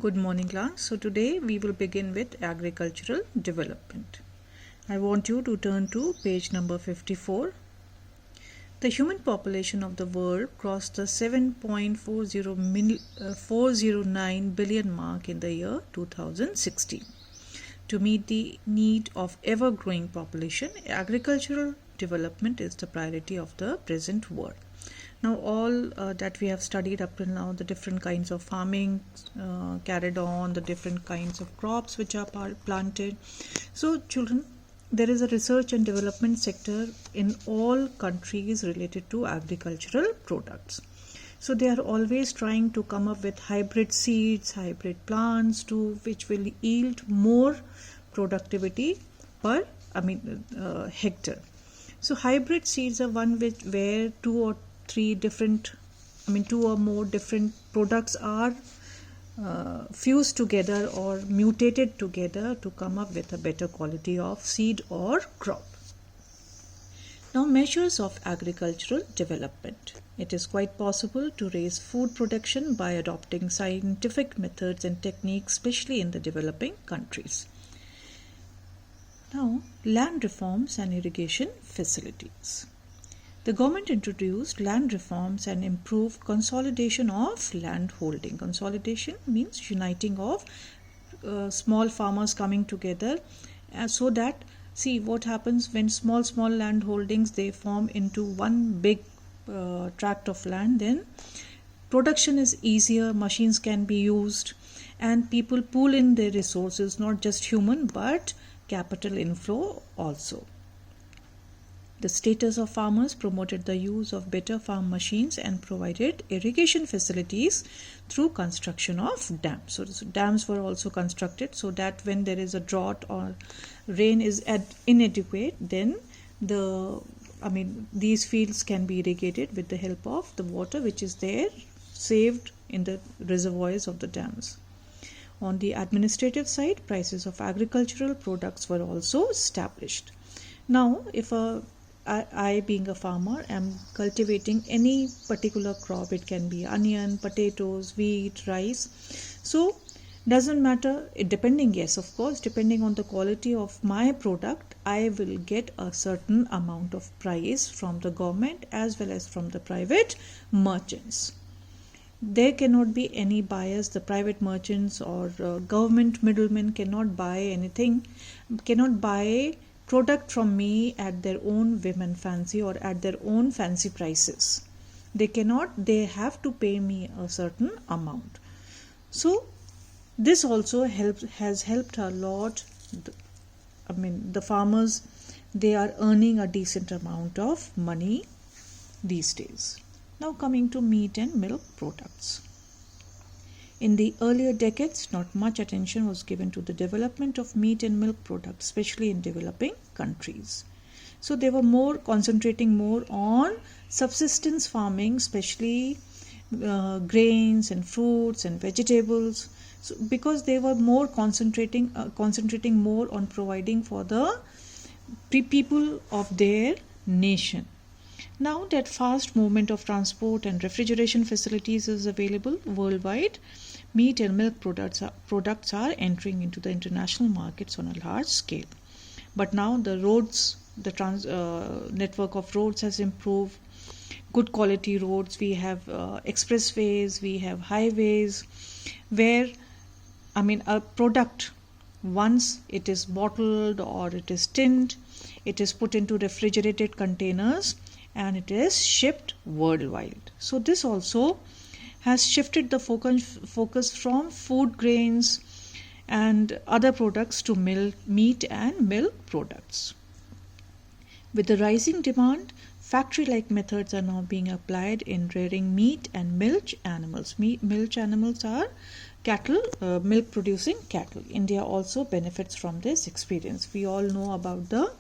Good morning class. So today we will begin with agricultural development. I want you to turn to page number 54. The human population of the world crossed the 7.409 billion mark in the year 2016. To meet the need of ever-growing population, agricultural development is the priority of the present world. Now all that we have studied up till now, the different kinds of farming carried on, the different kinds of crops which are planted. So children, there is a research and development sector in all countries related to agricultural products. So they are always trying to come up with hybrid seeds, hybrid plants which will yield more productivity per hectare. So hybrid seeds are one where two or more different products are fused together or mutated together to come up with a better quality of seed or crop. Now, measures of agricultural development. It is quite possible to raise food production by adopting scientific methods and techniques, especially in the developing countries. Now, land reforms and irrigation facilities. The government introduced land reforms and improved consolidation of land holding. Consolidation means uniting of small farmers coming together so that, see what happens when small land holdings, they form into one big tract of land, then production is easier, machines can be used, and people pool in their resources, not just human but capital inflow also. The status of farmers promoted the use of better farm machines and provided irrigation facilities through construction of dams. So dams were also constructed so that when there is a drought or rain is inadequate, then these fields can be irrigated with the help of the water which is there saved in the reservoirs of the dams. On the administrative side, prices of agricultural products were also established. Now, if I being a farmer am cultivating any particular crop, it can be onion, potatoes, wheat, rice. So doesn't matter, depending on the quality of my product, I will get a certain amount of price from the government as well as from the private merchants. There cannot be any bias. The private merchants or government middlemen cannot buy product from me at their own whim and fancy or at their own fancy prices. They have to pay me a certain amount. So this also has helped a lot. The farmers, they are earning a decent amount of money these days. Now coming to meat and milk products. In the earlier decades, not much attention was given to the development of meat and milk products, especially in developing countries. So they were concentrating more on subsistence farming, especially grains and fruits and vegetables. So because they were more concentrating more on providing for the people of their nation. Now that fast movement of transport and refrigeration facilities is available worldwide, meat and milk products are entering into the international markets on a large scale. But now the network of roads has improved. Good quality roads. We have expressways. We have highways, where a product, once it is bottled or it is tinned, it is put into refrigerated containers and it is shipped worldwide. So this also has shifted the focus from food grains and other products to meat and milk products. With the rising demand, factory-like methods are now being applied in rearing meat and milch animals. Milch animals are cattle, milk-producing cattle. India also benefits from this experience. We all know about the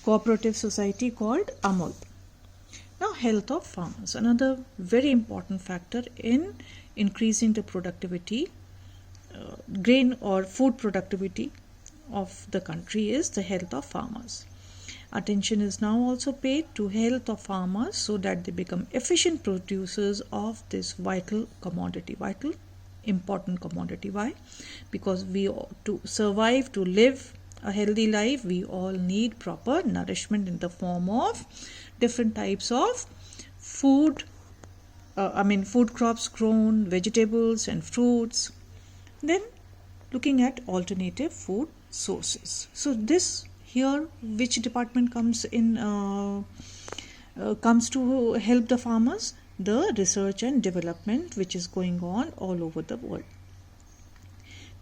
cooperative society called Amul. Now, health of farmers. Another very important factor in increasing the productivity, grain or food productivity of the country is the health of farmers. Attention is now also paid to health of farmers so that they become efficient producers of this vital commodity. Vital important commodity. Why? Because to survive, to live a healthy life, we all need proper nourishment in the form of different types of food. Food crops grown, vegetables and fruits. Then looking at alternative food sources. So this here, which department comes in? Comes to help the farmers? The research and development which is going on all over the world.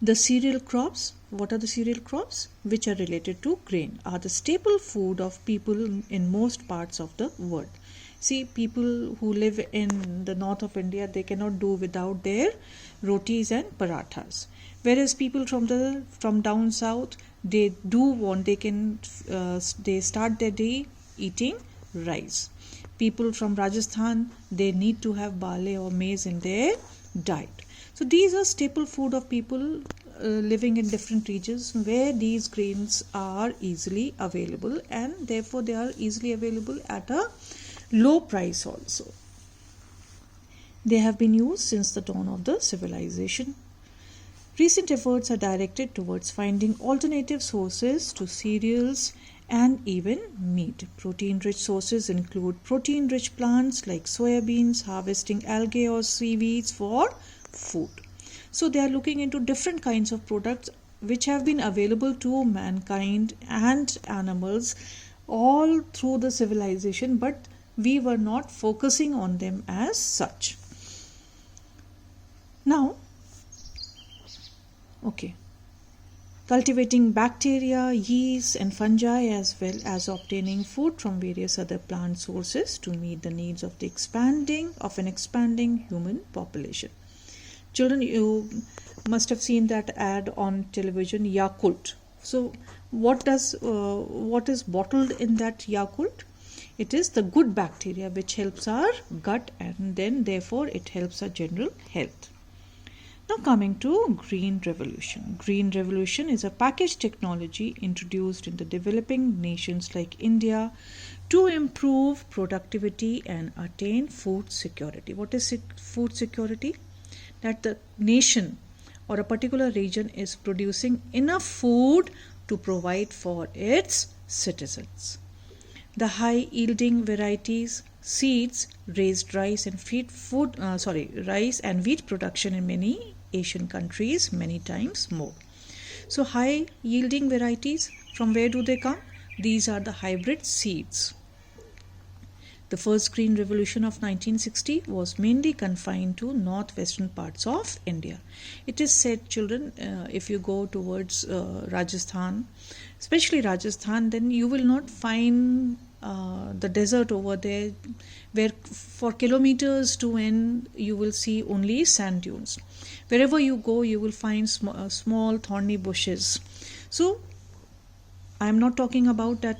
The cereal crops, what are the cereal crops? Which are related to grain, are the staple food of people in most parts of the world. See, people who live in the north of India, they cannot do without their rotis and parathas. Whereas people from down south, they start their day eating rice. People from Rajasthan, they need to have barley or maize in their diet. So these are staple food of people living in different regions where these grains are easily available, and therefore they are easily available at a low price also. They have been used since the dawn of the civilization. Recent efforts are directed towards finding alternative sources to cereals and even meat. Protein-rich sources include protein-rich plants like soybeans, harvesting algae or seaweeds for food. So they are looking into different kinds of products which have been available to mankind and animals all through the civilization, but we were not focusing on them as such. Now, cultivating bacteria, yeast and fungi, as well as obtaining food from various other plant sources to meet the needs of an expanding human population. Children, you must have seen that ad on television, Yakult. So what is bottled in that Yakult? It is the good bacteria which helps our gut, and then therefore it helps our general health. Now coming to Green Revolution. Green Revolution is a packaged technology introduced in the developing nations like India to improve productivity and attain food security. What is food security? That the nation or a particular region is producing enough food to provide for its citizens. The high yielding varieties, seeds, raised rice and wheat production in many Asian countries many times more. So high yielding varieties, from where do they come? These are the hybrid seeds. The first Green Revolution of 1960 was mainly confined to northwestern parts of India. It is said, children, if you go towards Rajasthan, especially Rajasthan, then you will not find the desert over there, where for kilometers to end you will see only sand dunes. Wherever you go, you will find small thorny bushes. So I am not talking about that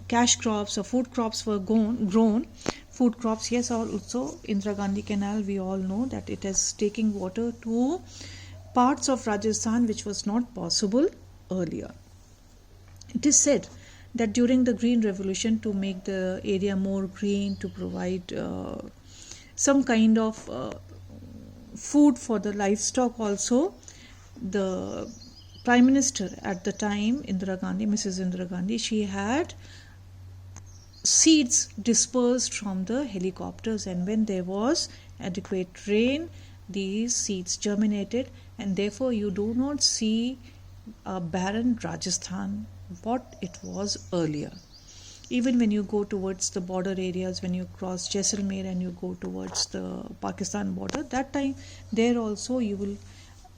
cash crops or food crops were grown. Food crops, yes, also Indira Gandhi Canal, we all know that it is taking water to parts of Rajasthan which was not possible earlier. It is said that during the Green Revolution, to make the area more green, to provide some kind of food for the livestock also, the Prime Minister at the time, Mrs. Indira Gandhi, she had seeds dispersed from the helicopters, and when there was adequate rain, these seeds germinated, and therefore you do not see a barren Rajasthan what it was earlier. Even when you go towards the border areas, when you cross Jaisalmer and you go towards the Pakistan border, that time there also you will,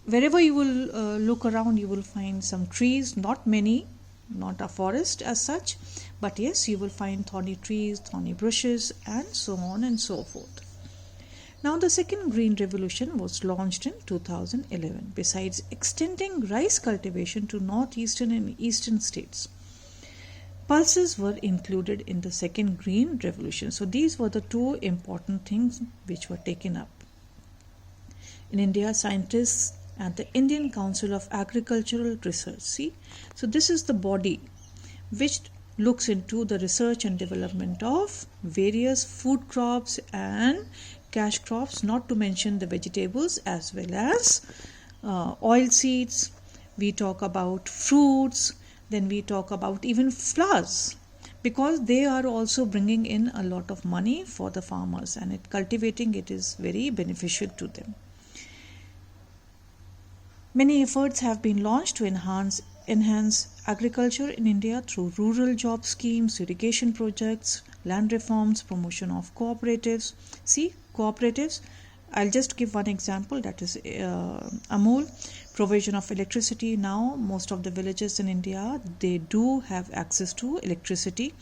wherever you will look around, you will find some trees, not many, not a forest as such, but yes, you will find thorny trees, thorny bushes, and so on and so forth. Now the second Green Revolution was launched in 2011. Besides extending rice cultivation to northeastern and eastern states, pulses were included in the second Green Revolution. So these were the two important things which were taken up. In India, scientists at the Indian Council of Agricultural Research, so this is the body which looks into the research and development of various food crops and cash crops, not to mention the vegetables as well as oil seeds. We talk about fruits, then we talk about even flowers, because they are also bringing in a lot of money for the farmers, and cultivating it is very beneficial to them. Many efforts have been launched to enhance agriculture in India through rural job schemes, irrigation projects, land reforms, promotion of cooperatives. See, cooperatives, I'll just give one example, that is Amul, provision of electricity. Now most of the villages in India, they do have access to electricity.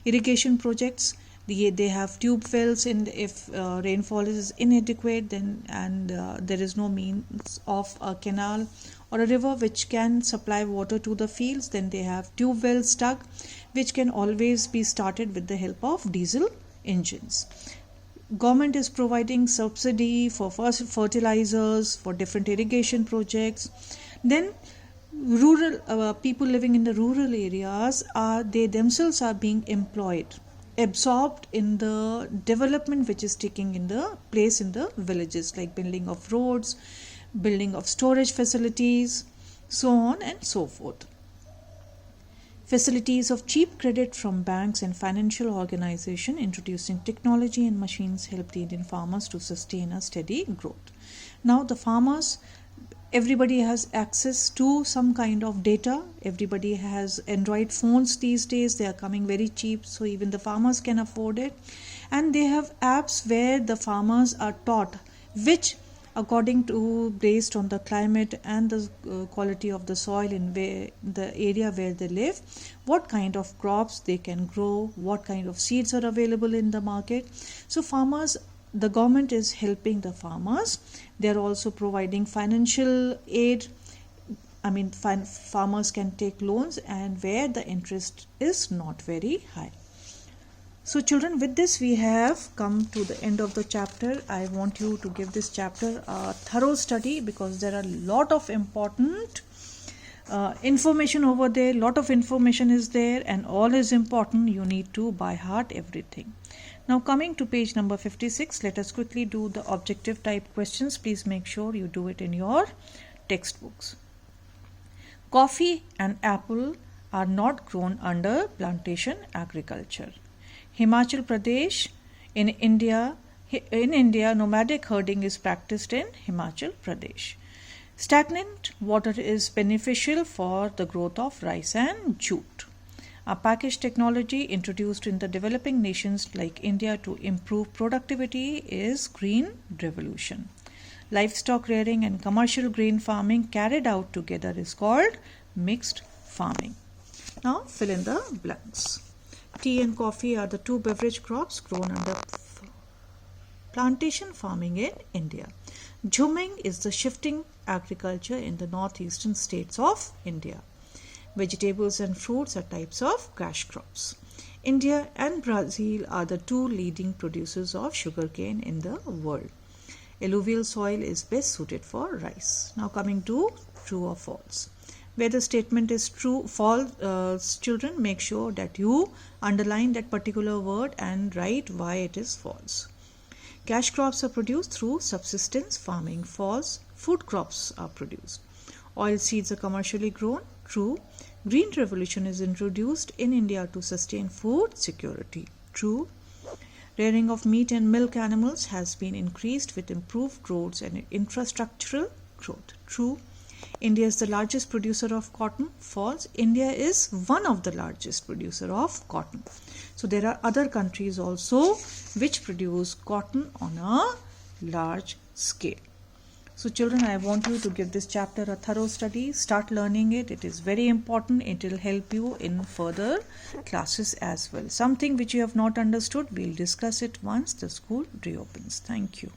Irrigation projects, they have tube wells, and if rainfall is inadequate, then there is no means of a canal or a river which can supply water to the fields, then they have tube wells dug, which can always be started with the help of diesel engines. Government is providing subsidy for fertilizers, for different irrigation projects. Then rural people living in the rural areas, they themselves are being employed, absorbed in the development which is taking in the place in the villages, like building of roads, building of storage facilities, so on and so forth. Facilities of cheap credit from banks and financial organizations introducing technology and machines help the Indian farmers to sustain a steady growth. Now the farmers, everybody has access to some kind of data. Everybody has Android phones these days. They are coming very cheap, so even the farmers can afford it. And they have apps where the farmers are taught which, according to, based on the climate and the quality of the soil in the area where they live, what kind of crops they can grow, what kind of seeds are available in the market. So farmers, the government is helping the farmers. They are also providing financial aid. Farmers can take loans, and where the interest is not very high. So children, with this we have come to the end of the chapter. I want you to give this chapter a thorough study, because there are a lot of important information over there. Lot of information is there, and all is important. You need to by heart everything. Now coming to page number 56, let us quickly do the objective type questions. Please make sure you do it in your textbooks. Coffee and apple are not grown under plantation agriculture. Himachal Pradesh, in India, nomadic herding is practiced in Himachal Pradesh. Stagnant water is beneficial for the growth of rice and jute. A package technology introduced in the developing nations like India to improve productivity is Green Revolution. Livestock rearing and commercial grain farming carried out together is called mixed farming. Now fill in the blanks. Tea and coffee are the two beverage crops grown under plantation farming in India. Jhumming is the shifting agriculture in the northeastern states of India. Vegetables and fruits are types of cash crops. India and Brazil are the two leading producers of sugarcane in the world. Alluvial soil is best suited for rice. Now coming to true or false. Where the statement is true, false, children, make sure that you underline that particular word and write why it is false. Cash crops are produced through subsistence farming. False. Food crops are produced. Oil seeds are commercially grown. True. Green Revolution is introduced in India to sustain food security. True. Rearing of meat and milk animals has been increased with improved roads and infrastructural growth. True. India is the largest producer of cotton. False. India is one of the largest producer of cotton. So there are other countries also which produce cotton on a large scale. So children, I want you to give this chapter a thorough study. Start learning it. It is very important. It will help you in further classes as well. Something which you have not understood, we'll discuss it once the school reopens. Thank you.